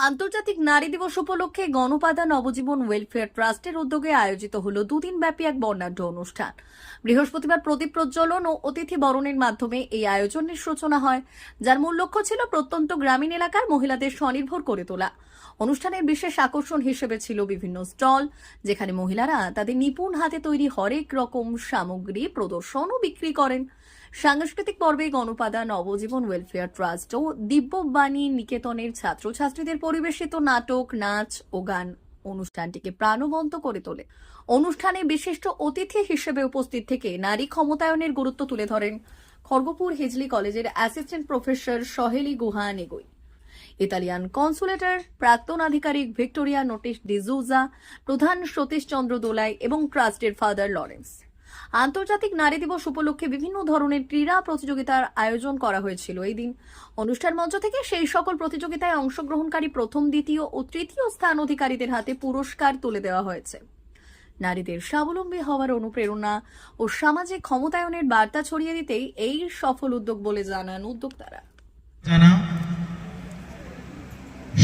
আন্তর্জাতিক নারী দিবস উপলক্ষে গণপাদা নবজীবন ওয়েলফেয়ার ট্রাস্টের উদ্যোগে আয়োজিত হল দুদিনব্যাপী এক বর্ণাঢ্য অনুষ্ঠান। বৃহস্পতিবার প্রদীপ প্রজ্বলন ও অতিথি বরণের মাধ্যমে এই আয়োজনের সূচনা হয়, যার মূল লক্ষ্য ছিল প্রত্যন্ত গ্রামীণ এলাকার মহিলাদের স্বনির্ভর করে তোলা। অনুষ্ঠানের বিশেষ আকর্ষণ হিসেবে ছিল বিভিন্ন স্টল, যেখানে মহিলারা তাদের নিপুণ হাতে তৈরি হরেক রকম সামগ্রী প্রদর্শন ও বিক্রি করেন। সাংস্কৃতিক পর্বে গণপাদা নবজীবন ওয়েলফেয়ার ট্রাস্ট ও দিব্যবাণী নিকেতনের ছাত্রছাত্রীদের পরিবেশিত নাটক, নাচ ও গান অনুষ্ঠানটিকে প্রাণবন্ত করে তোলে। অনুষ্ঠানে বিশিষ্ট অতিথি হিসেবে উপস্থিত থেকে নারী ক্ষমতায়নের গুরুত্ব তুলে ধরেন খড়গপুর হিজলি কলেজের অ্যাসিস্ট্যান্ট প্রফেসর সহেলি গুহা নেগোই, ইতালিয়ান কনসুলেটের প্রাক্তন আধিকারিক ভিক্টোরিয়া নোটিস ডিজুজা, প্রধান সতীশ চন্দ্র দোলাই এবং ট্রাস্টের ফাদার লরেন্স। আন্তর্জাতিক নারী দিবস উপলক্ষে বিভিন্ন ধরনের ক্রীড়া প্রতিযোগিতার আয়োজন করা হয়েছিল। এই দিন অনুষ্ঠান মঞ্চ থেকে সেই সকল প্রতিযোগিতায় অংশগ্রহণকারী প্রথম, দ্বিতীয় ও তৃতীয় স্থান অধিকারীদের হাতে পুরস্কার তুলে দেওয়া হয়েছে। নারীদের স্বাবলম্বী হওয়ার অনুপ্রেরণা ও সামাজিক ক্ষমতায়নের বার্তা ছড়িয়ে দিতেই এই সফল উদ্যোগ বলে জানান উদ্যোক্তারা।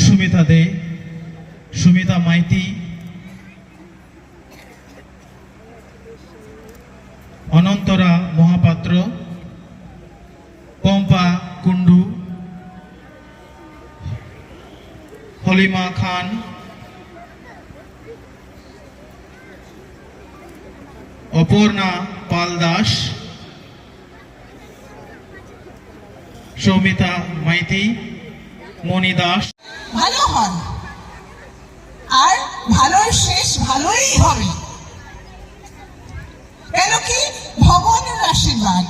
সুমিতা দে, সুমিতা মাইতি, অনন্তরা মহাপাত্র, পম্পা কুন্ডু, হলিমা খান, অপর্ণা পাল দাস, সৌমিতা মাইতি, মণি দাস। ভালো হন আর ভালোর শেষ ভালোই হবে। কেন কি ভগবানের আশীর্বাদ,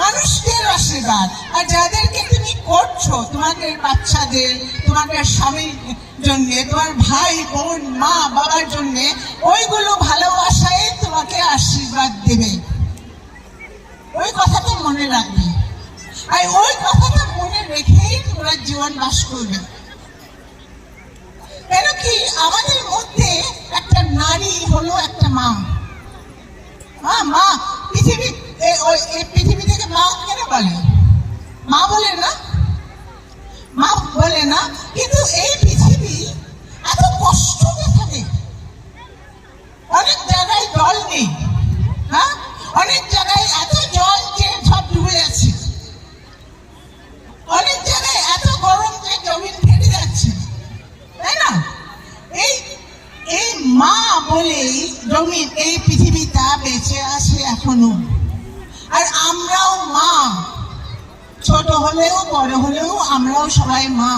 মানুষদের আশীর্বাদ, আর যাদেরকে তুমি করছো, তোমাদের বাচ্চাদের, তোমাদের স্বামীর জন্য, তোমার ভাই বোন মা বাবার জন্য, ওইগুলো ভালোবাসায় তোমাকে আশীর্বাদ দেবে। ওই কথাটা মনে রাখবে, আর ওই কথাটা মনে রেখেই তোমরা জীবন বাস করবে। কেন কি আমাদের মধ্যে একটা নারী হলো একটা মা। মা পৃথিবী থেকে মা কেন বলে? মা বলে না, মা বলে না, কিন্তু এই পৃথিবী এত কষ্ট থাকে। অনেক জায়গায় জল নেই, হ্যাঁ, অনেক জায়গায় এত জল যে সব ডুবে যাচ্ছে, অনেক জায়গায় এত গরম যে জমিন ফেটে যাচ্ছে, তাই না? এই মা বলেই জমিন, এই পৃথিবীটা বেঁচে আছে এখনো। আর আমরাও মা, ছোট হলেও বড় হলেও আমরাও সবাই মা।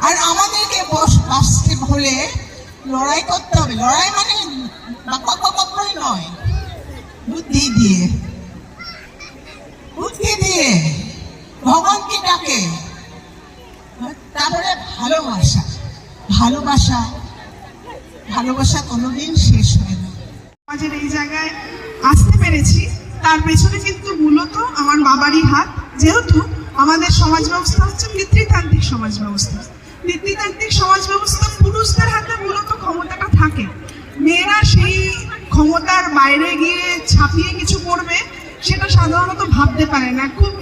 আর আমাদেরকে বাঁচতে হলে লড়াই করতে হবে। লড়াই মানে নয়, বুদ্ধি দিয়ে, বুদ্ধি দিয়ে ভগবানকে ডাকে। তারপরে ভালোবাসা, ভালোবাসা, ভালোবাসা কোনোদিন শেষ হয় না। সমাজের এই জায়গায় আসতে পেরেছি তার পেছনে কিন্তু মূলত আমার বাবারই হাত। যেহেতু আমাদের সমাজ ব্যবস্থা হচ্ছে পিতৃতান্ত্রিক সমাজ ব্যবস্থা, পিতৃতান্ত্রিক সমাজ ব্যবস্থা পুরুষদের হাতে মূলত ক্ষমতাটা থাকে। মেয়েরা সেই ক্ষমতার বাইরে গিয়ে ছাপিয়ে কিছু করবে সেটা সাধারণত ভাবতে পারে না। খুব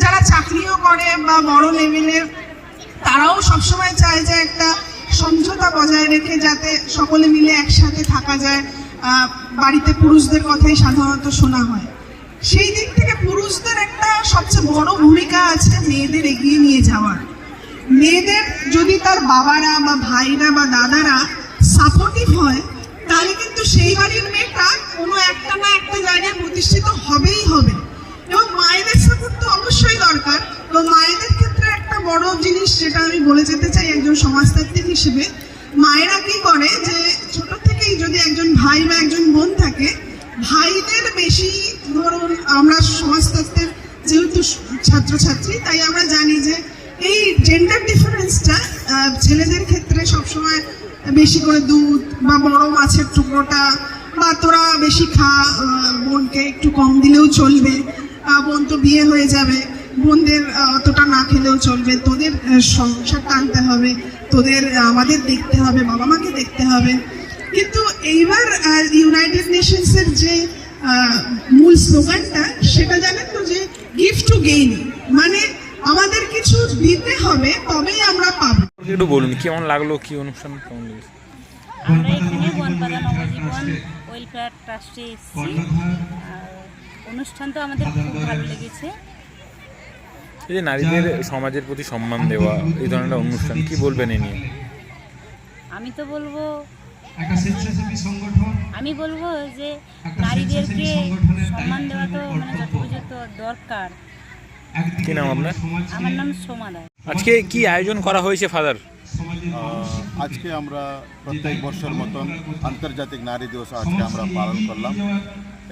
যারা চাকরিও করে বা বড় লেভেলের, তারাও সবসময় চায় যে একটা সমঝোতা বজায় রেখে যাতে সকলে মিলে একসাথে থাকা যায়। বাড়িতে পুরুষদের কথাই সাধারণত শোনা হয়। সেই দিক থেকে পুরুষদের একটা সবচেয়ে বড় ভূমিকা আছে মেয়েদের এগিয়ে নিয়ে যাওয়ার। মেয়েদের যদি তার বাবারা বা ভাইরা বা দাদারা সাপোর্টিভ হয়, তাহলে কিন্তু সেই বাড়ির মেয়েটা কোনো একটা না একটা জায়গায় প্রতিষ্ঠিত হবেই হবে। এবং মায়েদের সাপোর্ট তো অবশ্যই দরকার। তো মায়েদের ক্ষেত্রে একটা বড় জিনিস যেটা আমি বলে যেতে চাই একজন সমাজতান্ত্রিক হিসেবে, মায়েরা কি করে যে ছোট থেকেই যদি একজন ভাই বা একজন বোন থাকে, ভাইদের বেশি, ধরুন আমরা সমাজতত্ত্বের যেহেতু ছাত্রছাত্রী, তাই আমরা জানি যে এই জেন্ডার ডিফারেন্সটা ছেলেদের ক্ষেত্রে সবসময় বেশি করে দুধ বা বড় মাছের টুকরোটা, বা তোরা বেশি খা, বোনকে একটু কম দিলেও চলবে, বোন তো বিয়ে হয়ে যাবে, বোনদের অতটা না খেলেও চলবে, তোদের সংসার টানতে হবে, তোদের আমাদের দেখতে হবে, বাবা মাকে দেখতে হবে। কিন্তু এইবার ইউনাইটেড নেশনসের যে মূল স্লোগানটা, সেটা জানেন তো, যে গিভ টু গেইন, মানে আমাদের কিছু দিতে হবে তবেই আমরা পাবো। একটু বলুন কেমন লাগলো, কি অনুষ্ঠান কেমন লেগেছে? আমরা এখানে বনপাড়া নবজীবন ওয়েলফেয়ার ট্রাস্টে এসেছি। আর অনুষ্ঠান তো আমাদের খুব ভালো লেগেছে। এই যে নারীদের সমাজের প্রতি সম্মান দেওয়া, এই ধরনের অনুষ্ঠান, কি বলবেন এ নিয়ে? আমি তো বলবো যে নারীদেরকে সম্মান দেওয়া তো মানে যথোপযুক্ত দরকার। কি নাম আপনার? আমার নাম সোমা রায়। আজকে কি আয়োজন করা হয়েছে ফাদার? আজকে আমরা প্রত্যেক বর্ষের মতন আন্তর্জাতিক নারী দিবস আজকে আমরা পালন করলাম।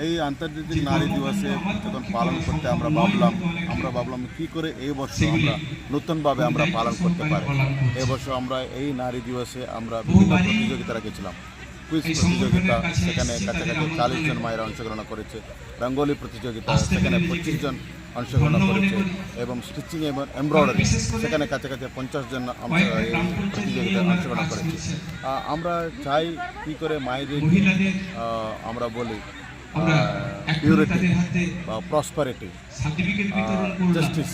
এই আন্তর্জাতিক নারী দিবসে যখন পালন করতে আমরা ভাবলাম কী করে এই বর্ষ আমরা নতুনভাবে আমরা পালন করতে পারি। এবছর আমরা এই নারী দিবসে আমরা বিভিন্ন প্রতিযোগিতা রেখেছিলাম। কুইজ প্রতিযোগিতা, সেখানে কাছাকাছি 40 জন মায়েরা অংশগ্রহণ করেছে। রঙ্গোলি প্রতিযোগিতা, সেখানে 25 জন অংশগ্রহণ করেছে। এবং স্টিচিং এবং এমব্রয়ডারি, সেখানে কাছাকাছি 50 জন প্রতিযোগিতায় অংশগ্রহণ করেছে। আমরা চাই কী করে মায়েদের আমরা বলি পিউরিটি বা প্রসপারিটি, জাস্টিস,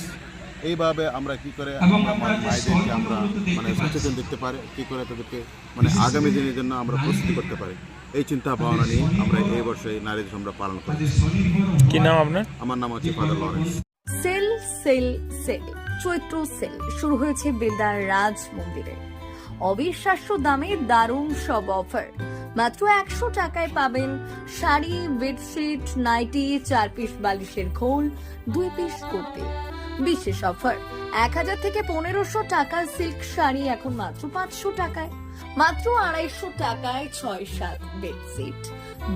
এইভাবে আমরা কী করে আমরা মায়েদেরকে আমরা মানে সচেতন দেখতে পারি, কী করে তাদেরকে মানে আগামী দিনের জন্য আমরা প্রস্তুতি করতে পারি, এই চিন্তা ভাবনা নিয়ে আমরা এই বর্ষে নারী দিবস আমরা পালন করি। কি নাম আপনার? আমার নাম হচ্ছে father Lawrence. Sale sale sale Chaitra sale শুরু হয়েছে বেলদার রাজ মন্দিরে। অবিশ্বাস্য দামে দারুণ সব অফার। মাত্র 100 টাকায় পাবেন শাড়ি, বেডশিট, নাইটি, 4 পিস বালিশের খোল, 2 পিস কুর্তি। বিশেষ অফার, 1000 থেকে 1500 টাকার সিল্ক শাড়ি এখন মাত্র 500 টাকায়। মাত্র 250 টাকায় 6-7 বেডশিট,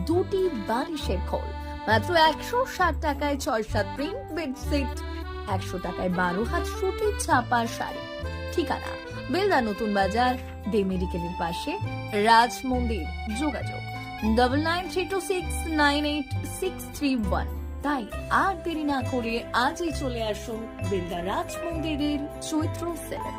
2টি বালিশের খোল। মাত্র 160 টাকায় 6-7 প্রিন্ট বেডশিট, 100 টাকায় 12 হাত সুতি ছাপা শাড়ি। ঠিকানা বেলদা নতুন বাজার, দে মেডিকেলের পাশে, রাজ মন্দির। যোগাযোগ 9932698631। তাই আর দেরি না করে আজই চলে আসুন বেলদা রাজ মন্দিরের চৈত্র সেলে।